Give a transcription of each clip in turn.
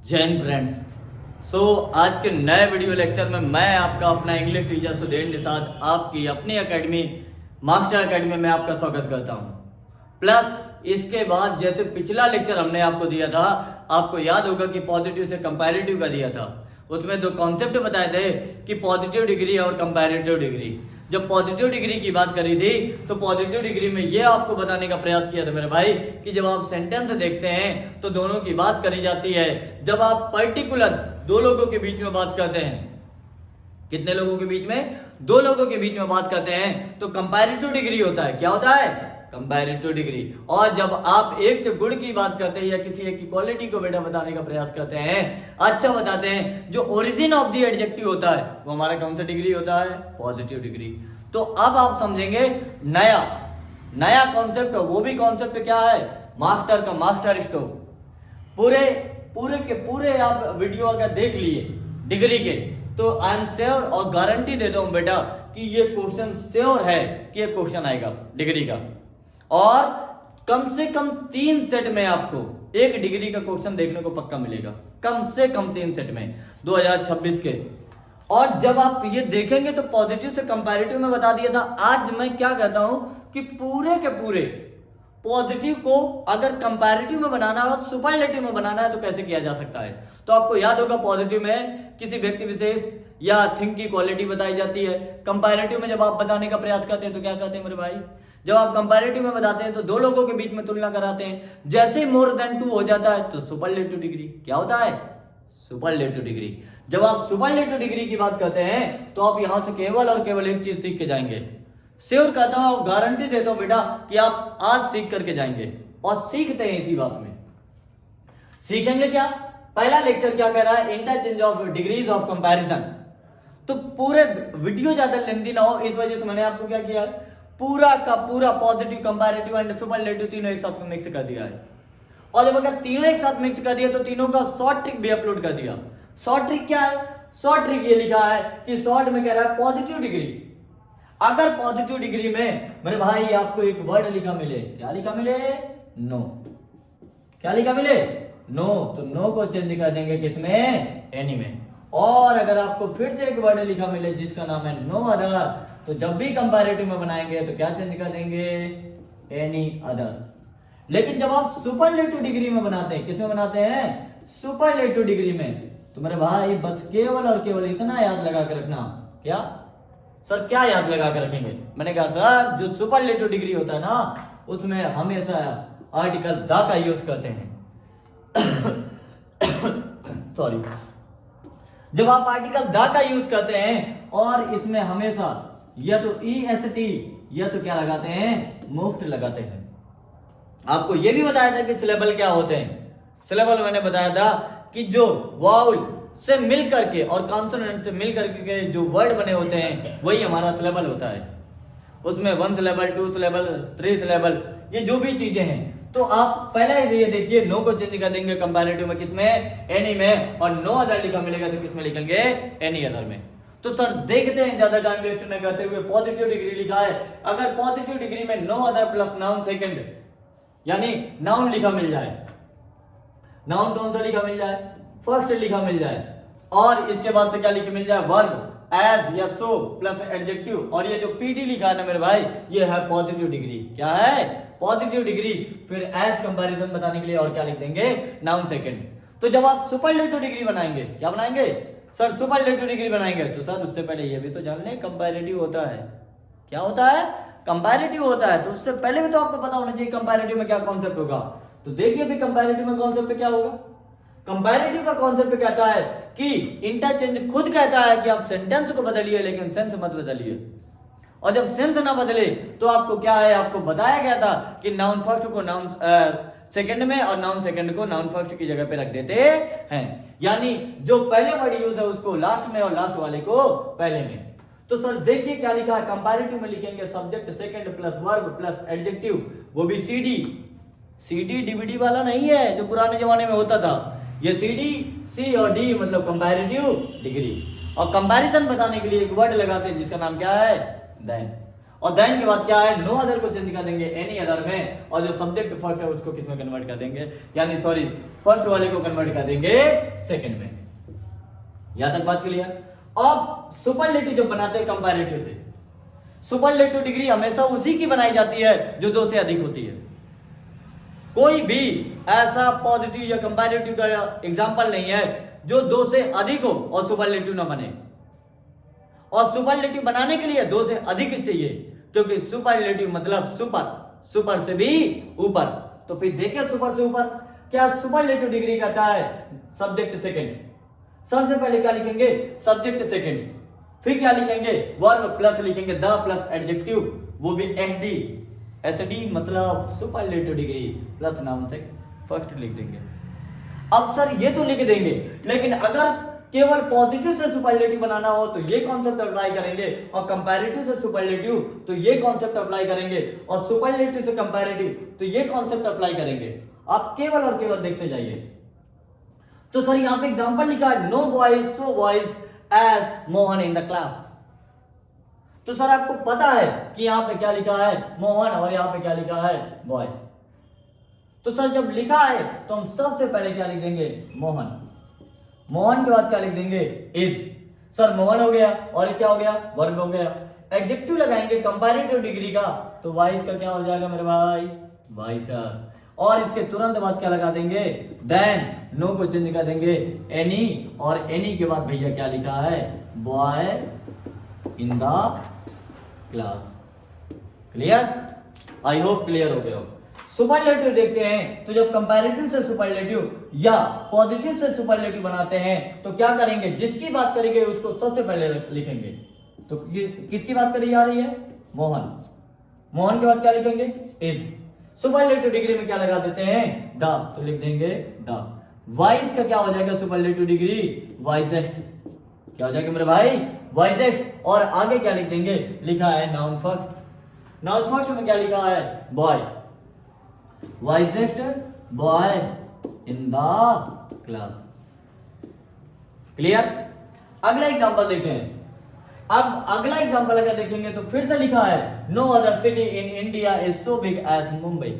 जय हिंद फ्रेंड्स। आज के नए वीडियो लेक्चर में मैं आपका अपना इंग्लिश टीचर सुधीर निषाद आपकी अपनी एकेडमी मास्टर एकेडमी में आपका स्वागत करता हूं। प्लस इसके बाद जैसे पिछला लेक्चर हमने आपको दिया था, आपको याद होगा कि पॉजिटिव से कंपैरेटिव का दिया था। उसमें दो कॉन्सेप्ट बताए थे कि पॉजिटिव डिग्री और कंपैरेटिव डिग्री। जब पॉजिटिव डिग्री की बात करी थी तो पॉजिटिव डिग्री में ये आपको बताने का प्रयास किया था मेरे भाई कि जब आप सेंटेंस देखते हैं तो दोनों की बात करी जाती है। जब आप पर्टिकुलर दो लोगों के बीच में बात करते हैं, कितने लोगों के बीच में? दो लोगों के बीच में बात करते हैं तो कंपैरेटिव डिग्री होता है। क्या होता है? Comparative degree. और जब आप एक के गुण की बात करते हैं या किसी एक की क्वालिटी को बेटा बताने का प्रयास करते हैं, अच्छा बताते हैं, जो ओरिजिन ऑफ द एडजेक्टिव होता है वो हमारा कौन सा डिग्री होता है? Positive degree. तो अब आप समझेंगे नया कॉन्सेप्ट। वो भी कॉन्सेप्ट क्या है? मास्टर का मास्टर स्ट्रोक। पूरे के पूरे आप वीडियो अगर देख लिए डिग्री के तो आई एम श्योर और गारंटी देता हूं बेटा कि ये क्वेश्चन श्योर है कि ये क्वेश्चन आएगा डिग्री का। और कम से कम 3 सेट में आपको एक डिग्री का क्वेश्चन देखने को पक्का मिलेगा, कम से कम 3 सेट में 2026 के। और जब आप ये देखेंगे तो पॉजिटिव से कंपैरेटिव में बता दिया था। आज मैं क्या कहता हूं कि पूरे के पूरे पॉजिटिव को अगर कंपैरेटिव में बनाना हो, सुपरलेटिव में बनाना है तो कैसे किया जा सकता है। तो आपको याद होगा पॉजिटिव में किसी व्यक्ति विशेष या थिंग की क्वालिटी बताई जाती है। कंपैरेटिव में जब आप बताने का प्रयास करते हैं तो क्या कहते हैं मेरे भाई? जब आप कंपैरेटिव में बताते हैं तो दो लोगों के बीच में तुलना कराते हैं। जैसे मोर देन 2 हो जाता है तो सुपरलेटिव डिग्री। क्या होता है? Superlative degree. जब आप सुपरलेटिव डिग्री की बात करते हैं तो आप यहां से केवल और केवल एक चीज सीख के जाएंगे। श्योर कहता हूं, गारंटी देता हूं बेटा कि आप आज सीख करके जाएंगे। और सीखते हैं इसी बात में। सीखेंगे क्या? पहला लेक्चर क्या कह रहा है? Interchange of degrees of comparison. तो पूरे वीडियो ज्यादा लेंथी ना हो इस वजह से मैंने आपको क्या किया है, पूरा का पूरा पॉजिटिव, कंपैरेटिव एंड सुपरलेटिव तीनों एक साथ मिक्स कर दिया है। और जब अगर तीनों एक साथ मिक्स कर दिया तो तीनों का शॉर्ट ट्रिक भी अपलोड कर दिया। शॉर्ट ट्रिक क्या है? शॉर्ट ट्रिक ये लिखा है कि शॉर्ट में कह रहा है पॉजिटिव डिग्री। अगर पॉजिटिव डिग्री में मेरे भाई आपको एक वर्ड लिखा मिले, क्या लिखा मिले? नो। क्या लिखा मिले? नो। तो नो को चेंज कर देंगे किसमें? एनी में। और अगर आपको फिर से एक वर्ड लिखा मिले जिसका नाम है नो अदर, तो जब भी कंपैरेटिव में बनाएंगे तो क्या चेंज कर देंगे? Any other. लेकिन जब आप सुपरलेटिव डिग्री में बनाते हैं, किसमें बनाते हैं? सुपरलेटिव डिग्री में। तो मेरे भाई बस केवल और केवल इतना याद लगा कर रखना। क्या सर, क्या याद लगा कर रखेंगे? मैंने कहा सर जो सुपरलेटिव डिग्री होता है ना उसमें हमेशा आर्टिकल द का यूज करते हैं। सॉरी। जब आप आर्टिकल द का यूज करते हैं और इसमें हमेशा या तो EST या तो क्या लगाते हैं? मुफ्त लगाते हैं। आपको यह भी बताया था कि सिलेबल क्या होते हैं। सिलेबल मैंने बताया था कि जो वाउल से मिल करके और कॉन्सोनेंट से मिल करके जो वर्ड बने होते हैं वही हमारा सिलेबल होता है। उसमें 1 सिलेबल, 2 सिलेबल, 3 सिलेबल, ये जो भी चीजें हैं। तो आप पहले ही ये देखिए, नो को चेंज कर देंगे कंपैरेटिव में किसमें? एनी में। और नो अदर लिखा मिलेगा तो किसमें लिखेंगे? एनी अदर में। तो सर देखते हैं ज्यादा टाइम वेस्ट न करते हुए, पॉजिटिव डिग्री लिखा है। अगर पॉजिटिव डिग्री में no other plus noun second यानी नाउन लिखा मिल जाए, नाउन कौन सा लिखा मिल जाए? फर्स्ट लिखा मिल जाए। और इसके बाद से क्या लिखा मिल जाए? वर्ब, एज या सो प्लस एडजेक्टिव। और ये जो पीटी लिखा है ना मेरे भाई, ये है पॉजिटिव डिग्री। क्या है? Positive degree. फिर एज कंपैरिजन बताने के लिए और क्या लिख देंगे? Noun second. तो जब आप सुपरलेटिव डिग्री बनाएंगे, क्या बनाएंगे सर? सुपरलेटिव डिग्री बनाएंगे तो सर उससे पहले ये भी तो जान लें कंपैरेटिव होता है। क्या होता है? कंपैरेटिव होता है। तो उससे पहले भी तो आपको पता होना चाहिए कंपैरेटिव में क्या कॉन्सेप्ट होगा। तो देखिए भी कंपैरेटिव में कॉन्सेप्ट क्या होगा। कंपैरेटिव का कॉन्सेप्ट कहता है कि इंटरचेंज खुद कहता है कि आप सेंटेंस को बदलिए लेकिन सेंस मत बदलिए। और जब सेंस ना बदले तो आपको क्या है? आपको बताया गया था कि नाउन फर्स्ट को नाउन सेकंड में और नाउन सेकंड को नाउन फर्स्ट की जगह पे रख देते हैं। यानी जो पहले वर्ड यूज है उसको लास्ट में और लास्ट वाले को पहले में। तो सर देखिए क्या लिखा है। कंपैरेटिव में लिखेंगे subject second plus verb plus adjective, वो भी CD DVD वाला नहीं है जो पुराने जमाने में होता था। ये CD, C और D मतलब कंपैरेटिव डिग्री। और कंपैरिजन बताने के लिए एक वर्ड लगाते हैं जिसका नाम क्या है? देन। और देन के बाद क्या है, नो अदर को चेंज कर देंगे एनी अदर में, और जो सब्जेक्ट फर्स्ट है उसको किस में कन्वर्ट कर देंगे, यानी सॉरी फर्स्ट वाले को कन्वर्ट कर देंगे सेकंड में। यहां तक बात क्लियर। अब सुपरलेटिव जब बनाते हैं कंपैरेटिव से, सुपरलेटिव डिग्री हमेशा उसी की बनाई जाती है जो 2 से अधिक होती है। कोई भी ऐसा पॉजिटिव या कंपैरेटिव का एग्जांपल नहीं है जो 2 से अधिक हो और सुपरलेटिव ना बने। और सुपरलेटिव बनाने के लिए 2 से अधिक चाहिए, क्योंकि सुपरलेटिव मतलब सुपर, सुपर से भी ऊपर। तो फिर देखिए सुपर से ऊपर क्या सुपरलेटिव डिग्री कहता है, सब्जेक्ट सेकंड। सबसे पहले क्या लिखेंगे, सब्जेक्ट सेकंड, फिर क्या लिखेंगे, वर्ब प्लस लिखेंगे द प्लस एडजेक्टिव, वो भी एसडी, एसडी मतलब सुपरलेटिव डिग्री प्लस नाउन से फर्स्ट लिख देंगे। अब सर ये तो लिख देंगे, लेकिन अगर केवल पॉजिटिव से सुपरलेटिव बनाना हो तो ये कॉन्सेप्ट अप्लाई करेंगे, और कंपैरेटिव से सुपरलेटिव तो ये कॉन्सेप्ट अप्लाई करेंगे, और सुपरलेटिव से कंपैरेटिव तो ये कॉन्सेप्ट अप्लाई करेंगे। आप केवल और केवल देखते जाइए। तो सर यहां पे एग्जांपल लिखा है, no boys so boys as Mohan in the class. तो सर आपको पता है कि यहां पे क्या लिखा है, मोहन, और यहां पे क्या लिखा है, बॉय। तो सर जब लिखा है तो हम सबसे पहले क्या लिख देंगे, मोहन। मोहन के बाद क्या लिख देंगे, इज। सर मोहन हो गया, और क्या हो गया, वर्ब हो गया। एडजेक्टिव लगाएंगे कंपैरेटिव डिग्री का, तो वाइस का क्या हो जाएगा मेरे भाई, वाइसर। और इसके तुरंत बाद क्या लगा देंगे, देन, नो को चेंज कर देंगे एनी, और एनी के बाद भैया क्या लिखा है, boy in the class. Clear? I hope clear हो गया हो। सुपरलेटिव देखते हैं, तो जब कंपैरेटिव से सुपरलेटिव या पॉजिटिव से सुपरलेटिव बनाते हैं तो क्या करेंगे, जिसकी बात करेंगे उसको सबसे पहले लिखेंगे। तो किसकी बात करी जा रही है, मोहन। मोहन के बाद क्या लिखेंगे, इज। सुपरलेटिव डिग्री में क्या लगा देते हैं, द, तो लिख देंगे द। वाइस का क्या हो जाएगा सुपरलेटिव डिग्री, वाइसेस्ट। क्या हो जाएगा मेरे भाई, वाइसेस्ट। और आगे क्या लिख देंगे, लिखा है नाउन फर्स्ट। नाउन फर्स्ट में क्या लिखा है, boy, wisest boy in the class. Clear? अगला एग्जांपल देखते हैं। अब अगला एग्जांपल अगर देखेंगे तो फिर से लिखा है, no other city in India is so big as Mumbai.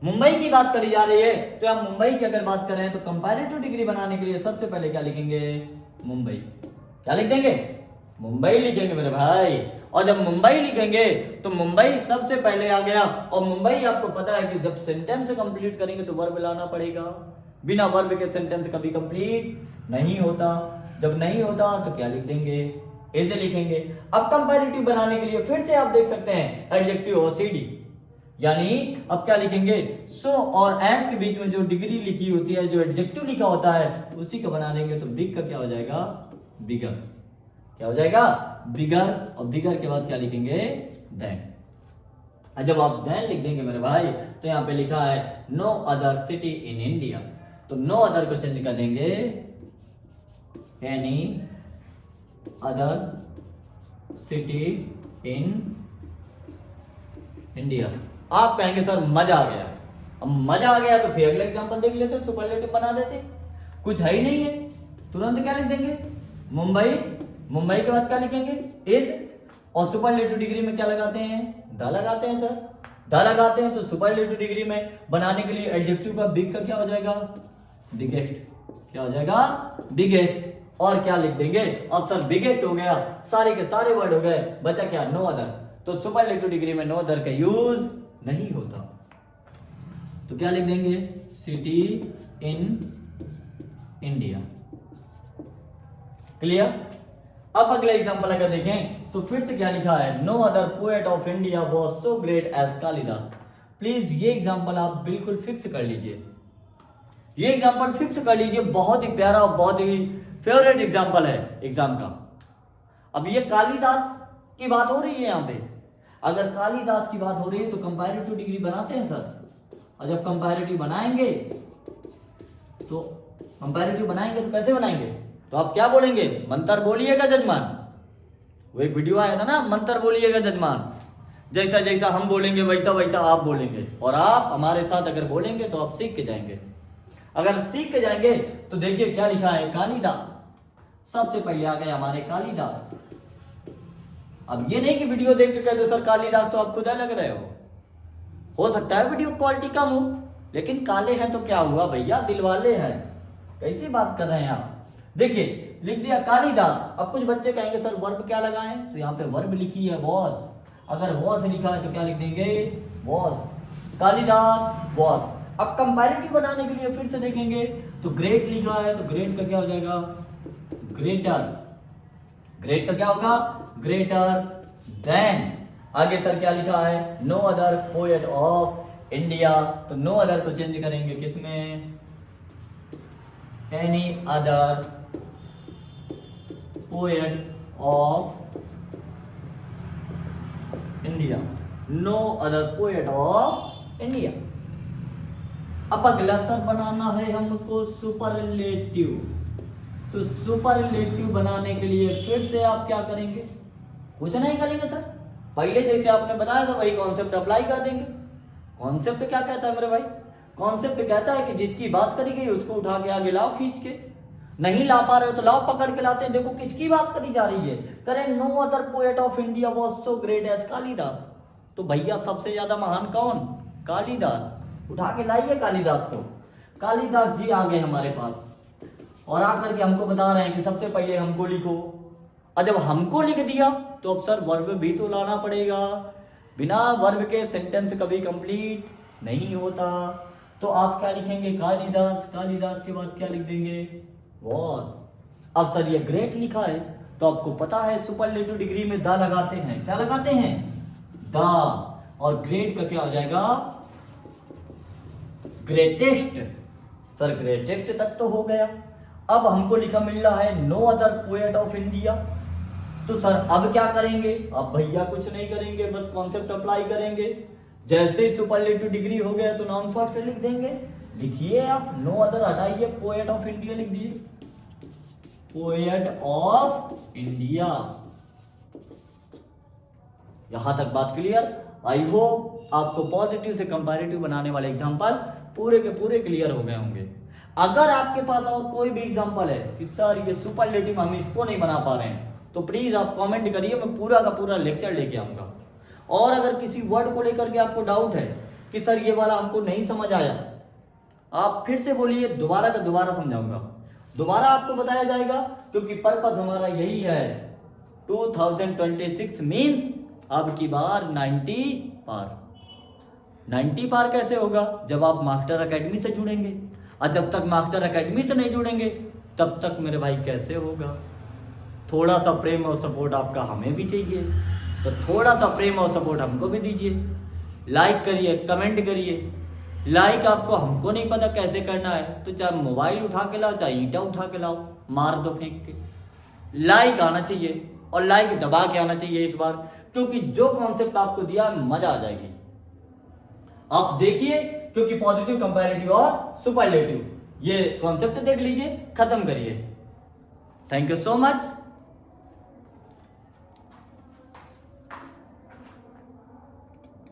Mumbai की बात करी जा रही है, तो हम मुंबई की अगर बात करें तो कंपैरेटिव डिग्री बनाने के लिए सबसे पहले क्या लिखेंगे, मुंबई। क्या लिख देंगे, मुंबई लिखेंगे मेरे भाई। और जब मुंबई लिखेंगे तो मुंबई सबसे पहले आ गया, और मुंबई आपको पता है कि जब सेंटेंस कंप्लीट करेंगे तो वर्ब लाना पड़ेगा। बिना वर्ब के सेंटेंस कभी कंप्लीट नहीं होता। जब नहीं होता तो क्या लिख देंगे, ऐसे लिखेंगे। अब कंपैरेटिव बनाने के लिए फिर से आप देख सकते हैं एडजेक्टिव और सीडी, यानी अब क्या लिखेंगे, सो और एस के बीच में जो डिग्री लिखी होती है, जो एडजेक्टिव लिखा होता है, उसी को बना देंगे। तो बिग का क्या हो जाएगा, बिगर। क्या हो जाएगा, बिगर। और बिगर के बाद क्या लिखेंगे, देन। जब आप देन लिख देंगे मेरे भाई, तो यहां पे लिखा है no other city in India, तो नो अदर को चेंज कर देंगे any other city in India. आप कहेंगे सर मजा आ गया। अब मजा आ गया तो फिर अगला एग्जांपल देख लेते, सुपरलेटिव बना देते। कुछ है ही नहीं है, तुरंत क्या लिख देंगे, मुंबई। मुंबई के बाद क्या लिखेंगे, इज। और सुपरलेटिव डिग्री में क्या लगाते हैं, द लगाते हैं सर। द लगाते हैं तो सुपरलेटिव डिग्री में बनाने के लिए एडजेक्टिव का बिग का क्या हो जाएगा, बिगेस्ट। क्या हो जाएगा, बिगेस्ट। और क्या लिख देंगे, अब सर बिगेस्ट हो गया, सारे के सारे वर्ड हो गए, बचा क्या, नो अदर। तो सुपरलेटिव डिग्री में नो अदर का यूज नहीं होता, तो क्या लिख देंगे, सिटी इन इंडिया। क्लियर? अब अगला एग्जांपल अगर देखें तो फिर से क्या लिखा है, no other poet of India was so great as Kalidas. Please ये एग्जांपल आप बिल्कुल फिक्स कर लीजिए, ये एग्जांपल फिक्स कर लीजिए। बहुत ही प्यारा और बहुत ही फेवरेट एग्जांपल है एग्जाम का। अब ये कालिदास की बात हो रही है यहाँ पे। अगर कालिदास की बात हो रही है तो कंपैरेटिव डिग्री बनाते हैं सर। और जब कंपैरेटिव बनाएंगे तो कैसे बनाएंगे, तो आप क्या बोलेंगे, मंत्र बोलिएगा जजमान। वो एक वीडियो आया था ना, मंत्र बोलिएगा जजमान। जैसा जैसा हम बोलेंगे वैसा वैसा आप बोलेंगे, और आप हमारे साथ अगर बोलेंगे तो आप सीख के जाएंगे। अगर सीख के जाएंगे तो देखिए क्या लिखा है, कालिदास। सबसे पहले आ गए हमारे कालिदास। अब ये नहीं कि वीडियो देख के कह दो सर कालिदास तो आप खुदा लग रहे हो सकता है वीडियो क्वालिटी कम हो, लेकिन काले हैं तो क्या हुआ भैया, दिलवाले हैं। कैसी बात कर रहे हैं आप। देखिए लिख दिया कालिदास। अब कुछ बच्चे कहेंगे सर वर्ब क्या लगाएं, तो यहाँ पे वर्ब लिखी है वॉज। अगर वॉज लिखा है तो क्या लिख देंगे, वॉज। कालिदास वॉज। अब कंपैरेटिव बनाने के लिए फिर से देखेंगे तो ग्रेट लिखा है, तो ग्रेट का क्या हो जाएगा, ग्रेटर। ग्रेट का क्या होगा, ग्रेटर देन। आगे सर क्या लिखा है, no other poet of India, तो नो अदर को चेंज करेंगे किसमें, any other poet of India, no other poet of India. अब अगला सर बनाना है हमको सुपरलेटिव। तो सुपरलेटिव बनाने के लिए फिर से आप क्या करेंगे, कुछ नहीं करेंगे सर, पहले जैसे आपने बताया था वही कॉन्सेप्ट अप्लाई कर देंगे। कॉन्सेप्ट क्या कहता है मेरे भाई, कॉन्सेप्ट कहता है कि जिसकी बात करी गई उसको उठा के आगे लाओ खींच के। नहीं ला पा रहे हो तो लाओ पकड़ के लाते हैं। देखो किसकी बात करी जा रही है, करें no other poet of India was so great as Kalidas. तो भैया सबसे ज्यादा महान कौन, कालिदास। उठा के लाइए कालिदास को। कालिदास जी आ गए हमारे पास और आकर के हमको बता रहे हैं कि सबसे पहले हमको लिखो। और जब हमको लिख दिया तो अब सर वर्ब भी तो लाना पड़ेगा, बिना वर्ब के सेंटेंस कभी कंप्लीट नहीं होता। तो आप क्या लिखेंगे, कालिदास। कालिदास के बाद क्या लिख देंगे, वॉज। अब सर ये ग्रेट लिखा है तो आपको पता है सुपरलेटिव डिग्री में दा लगाते हैं, क्या लगाते हैं, दा। और ग्रेट का क्या हो जाएगा, ग्रेटेस्ट। सर ग्रेटेस्ट तक तो हो गया। अब हमको लिखा मिल रहा है no other poet of India. तो सर अब क्या करेंगे, अब भैया कुछ नहीं करेंगे, बस कॉन्सेप्ट अप्लाई करेंगे। जैसे ही सुपरलेटिव डिग्री हो गया तो नाउन फर्स्ट लिख देंगे। लिखिए आप, नो अदर हटाइए, पोएट ऑफ इंडिया लिख दिए, पोएट ऑफ इंडिया। यहां तक बात क्लियर। आई होप आपको पॉजिटिव से कंपैरेटिव बनाने वाले एग्जांपल पूरे के पूरे क्लियर हो गए होंगे। अगर आपके पास और कोई भी एग्जांपल है कि सर ये सुपरलेटिव हम इसको नहीं बना पा रहे हैं, तो प्लीज आप कमेंट करिए, मैं पूरा का पूरा लेक्चर लेके आऊंगा। और अगर किसी वर्ड को लेकर के आपको डाउट है कि सर ये वाला हमको नहीं समझ आया, आप फिर से बोलिए, दोबारा का दोबारा समझाऊंगा, दोबारा आपको बताया जाएगा। क्योंकि पर्पस हमारा यही है, 2026 मीन्स अब की बार 90 पार। 90 पार कैसे होगा, जब आप मास्टर एकेडमी से जुड़ेंगे। और जब तक मास्टर एकेडमी से नहीं जुड़ेंगे तब तक मेरे भाई कैसे होगा। थोड़ा सा प्रेम और सपोर्ट आपका हमें भी चाहिए, तो थोड़ा सा प्रेम और सपोर्ट हमको भी दीजिए। लाइक करिए, कमेंट करिए। लाइक आपको हमको नहीं पता कैसे करना है, तो चाहे मोबाइल उठा के लाओ, चाहे ईंटा उठा के लाओ, मार दो फेंक के। लाइक आना चाहिए और लाइक दबा के आना चाहिए इस बार, क्योंकि जो कॉन्सेप्ट आपको दिया मजा आ जाएगी। आप देखिए, क्योंकि पॉजिटिव, कंपैरेटिव और सुपरलेटिव ये कॉन्सेप्ट देख लीजिए, खत्म करिए। Thank you so much.